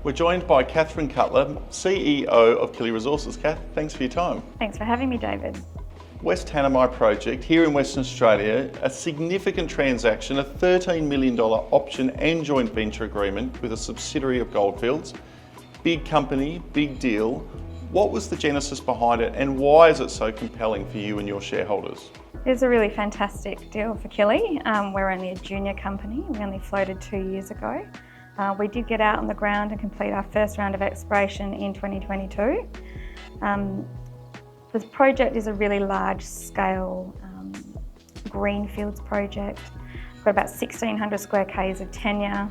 We're joined by Kathryn Cutler, CEO of Killi Resources. Kath, thanks for your time. Thanks for having me, David. West Tanami project here in Western Australia, a significant transaction, a $13 million option and joint venture agreement with a subsidiary of Goldfields. Big company, big deal. What was the genesis behind it and why is it so compelling for you and your shareholders? It's a really fantastic deal for Killi. We're only a junior company. We only floated 2 years ago. We did get out on the ground and complete our first round of exploration in 2022. This project is a really large-scale greenfields project. We've got about 1,600 square k's of tenure.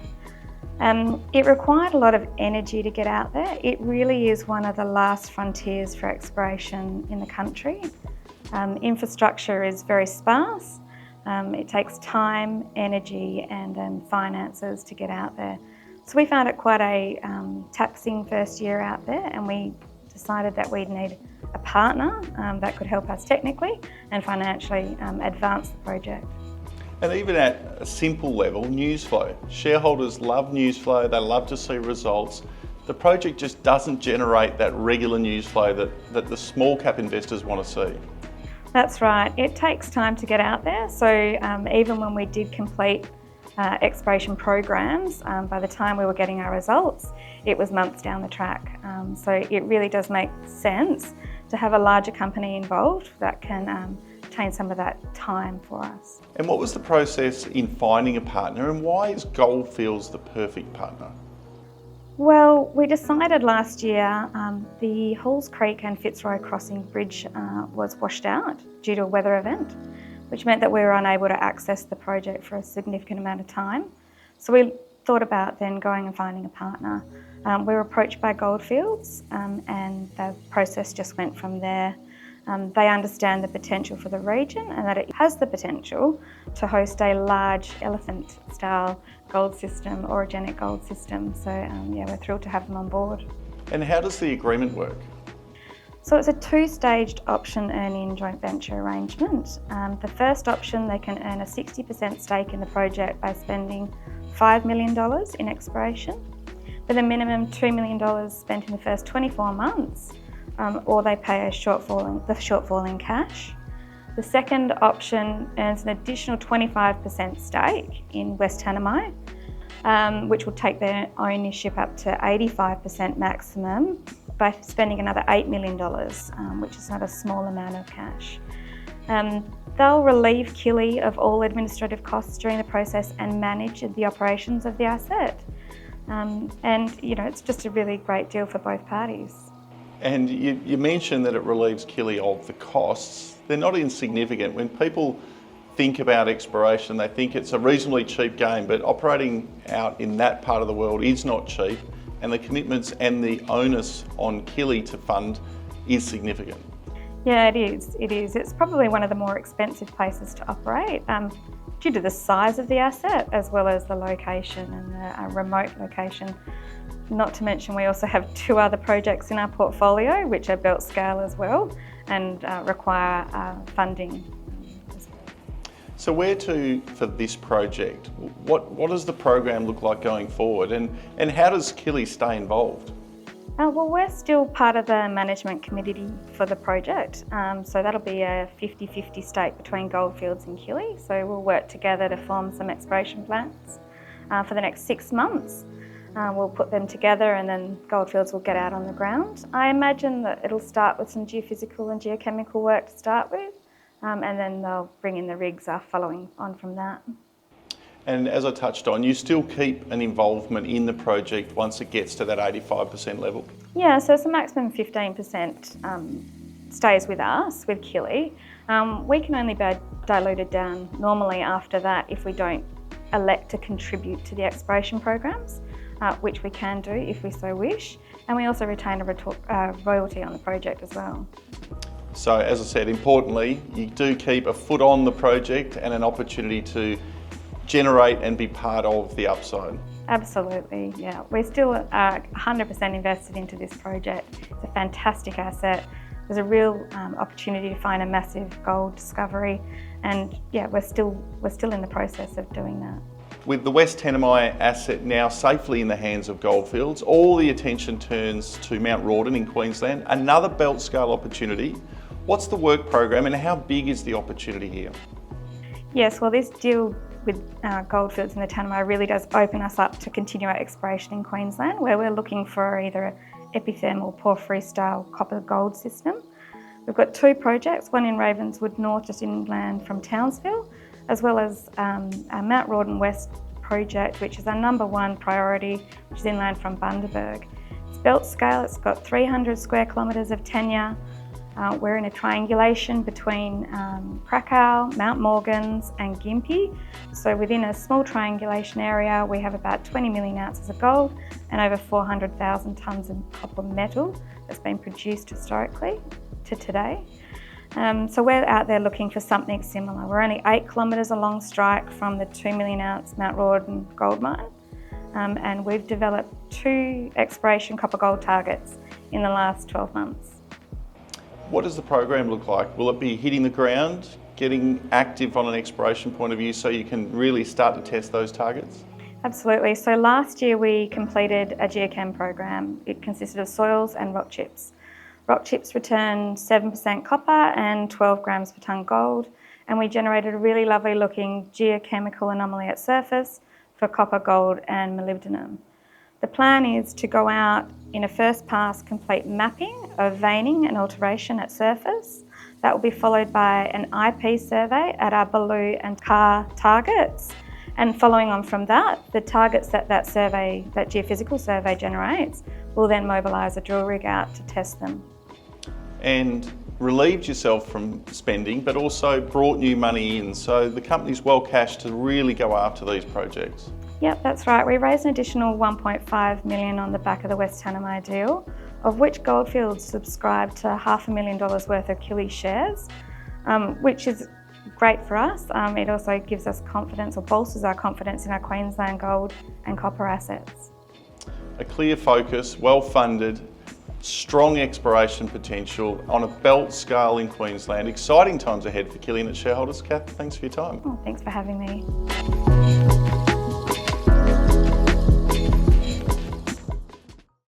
It required a lot of energy to get out there. It really is one of the last frontiers for exploration in the country. Infrastructure is very sparse. It takes time, energy and finances to get out there. So we found it quite a taxing first year out there, and we decided that we'd need a partner that could help us technically and financially advance the project. And even at a simple level, news flow. Shareholders love news flow, they love to see results. The project just doesn't generate that regular news flow that the small cap investors want to see. That's right, it takes time to get out there. So even when we did complete exploration programs, by the time we were getting our results, it was months down the track. So it really does make sense to have a larger company involved that can obtain some of that time for us. And what was the process in finding a partner and why is Goldfields the perfect partner? Well, we decided last year the Halls Creek and Fitzroy Crossing Bridge was washed out due to a weather event, which meant that we were unable to access the project for a significant amount of time. So we thought about then going and finding a partner. We were approached by Goldfields and the process just went from there. They understand the potential for the region and that it has the potential to host a large elephant-style gold system, orogenic gold system. So yeah, we're thrilled to have them on board. And how does the agreement work? So it's a two-staged option earn-in joint venture arrangement. The first option, they can earn a 60% stake in the project by spending $5 million in exploration, with a minimum $2 million spent in the first 24 months, or they pay the shortfall in cash. The second option earns an additional 25% stake in West Tanami, which will take their ownership up to 85% maximum by spending another $8 million, which is not a small amount of cash. They'll relieve Killi of all administrative costs during the process and manage the operations of the asset. And you know, it's just a really great deal for both parties. And you mentioned that it relieves Killi of the costs. They're not insignificant. When people think about exploration, they think it's a reasonably cheap game, but operating out in that part of the world is not cheap, and the commitments and the onus on Killi to fund is significant. Yeah, it is. It's probably one of the more expensive places to operate due to the size of the asset as well as the location and the remote location. Not to mention we also have 2 other projects in our portfolio which are built scale as well and require funding. So where to for this project? What does the program look like going forward and how does Killi stay involved? Well, we're still part of the management committee for the project, so that'll be a 50-50 stake between Goldfields and Killi. So we'll work together to form some exploration plans for the next 6 months. We'll put them together and then Goldfields will get out on the ground. I imagine that it'll start with some geophysical and geochemical work to start with, and then they'll bring in the rigs following on from that. And as I touched on, you still keep an involvement in the project once it gets to that 85% level? Yeah, so it's a maximum 15% stays with us, with Killi. We can only be diluted down normally after that if we don't elect to contribute to the exploration programs, which we can do if we so wish. And we also retain a royalty on the project as well. So as I said, importantly, you do keep a foot on the project and an opportunity to generate and be part of the upside. Absolutely, yeah. We're still 100% invested into this project. It's a fantastic asset. There's a real opportunity to find a massive gold discovery, and yeah, we're still in the process of doing that. With the West Tanami asset now safely in the hands of Goldfields, all the attention turns to Mount Rawdon in Queensland, another belt scale opportunity. What's the work program and how big is the opportunity here? Yes, well, this deal with Goldfields and the Tanami really does open us up to continue our exploration in Queensland, where we're looking for either an epithermal porphyry style copper gold system. We've got two projects, one in Ravenswood North, just inland from Townsville, as well as our Mount Rawdon West project, which is our number one priority, which is inland from Bundaberg. It's belt scale, it's got 300 square kilometres of tenure. We're in a triangulation between Krakow, Mount Morgans and Gympie. So within a small triangulation area, we have about 20 million ounces of gold and over 400,000 tonnes of copper metal that's been produced historically to today. So we're out there looking for something similar. We're only 8 kilometres along strike from the 2 million ounce Mount Rawdon gold mine. And we've developed 2 exploration copper gold targets in the last 12 months. What does the program look like? Will it be hitting the ground, getting active on an exploration point of view so you can really start to test those targets? Absolutely. So last year we completed a geochem program. It consisted of soils and rock chips. Rock chips returned 7% copper and 12 grams per tonne gold, and we generated a really lovely looking geochemical anomaly at surface for copper, gold and molybdenum. The plan is to go out in a first pass complete mapping of veining and alteration at surface. That will be followed by an IP survey at our Baloo and Car targets. And following on from that, the targets that geophysical survey generates will then mobilise a drill rig out to test them. And relieved yourself from spending, but also brought new money in. So the company's well cashed to really go after these projects. Yep, that's right. We raised an additional 1.5 million on the back of the West Tanami deal, of which Goldfields subscribed to $500,000 worth of Killi shares, which is great for us. It also gives us confidence, or bolsters our confidence in our Queensland gold and copper assets. A clear focus, well funded, strong exploration potential on a belt scale in Queensland. Exciting times ahead for Killi and its shareholders. Kath, thanks for your time. Oh, thanks for having me.